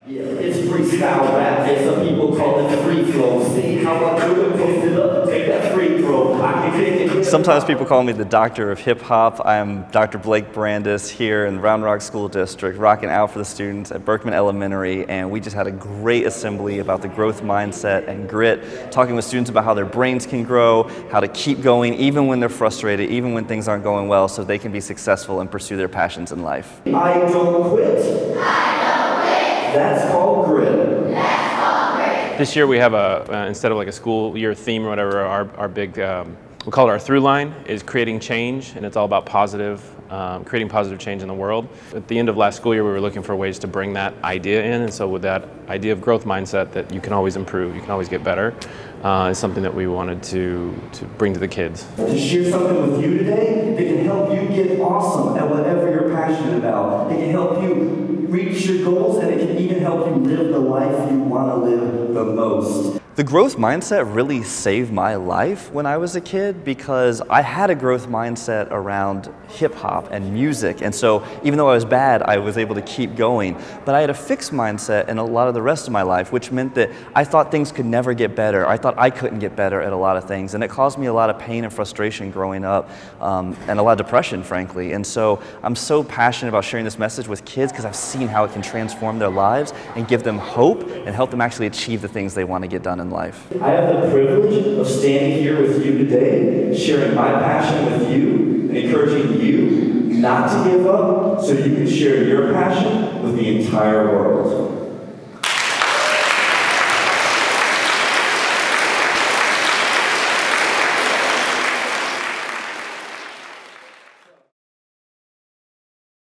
Yeah, it's freestyle rap, and some people call it free flow. See how I do it, post it up, take that free throw. I can take it. Sometimes people call me the doctor of hip hop. I'm Dr. Blake Brandis here in Round Rock School District, rocking out for the students at Berkman Elementary, and we just had a great assembly about the growth mindset and grit, talking with students about how their brains can grow, how to keep going even when they're frustrated, even when things aren't going well, so they can be successful and pursue their passions in life. I don't quit. That's called grit. This year we have instead of like a school year theme or whatever, our big, we call it our through line, is creating change, and it's all about creating positive change in the world. At the end of last school year, we were looking for ways to bring that idea in, and so with that idea of growth mindset, that you can always improve, you can always get better, is something that we wanted to bring to the kids. To share something with you today that can help you get awesome at whatever you're passionate about. It can help you reach your goals, and it can even help you live the life you want to live the most. The growth mindset really saved my life when I was a kid because I had a growth mindset around hip hop and music, and so even though I was bad, I was able to keep going. But I had a fixed mindset in a lot of the rest of my life, which meant that I thought things could never get better. I thought I couldn't get better at a lot of things, and it caused me a lot of pain and frustration growing up, and a lot of depression, frankly. And so I'm so passionate about sharing this message with kids because I've seen how it can transform their lives and give them hope and help them actually achieve the things they want to get done in life. I have the privilege of standing here with you today, sharing my passion with you, and encouraging you not to give up so you can share your passion with the entire world.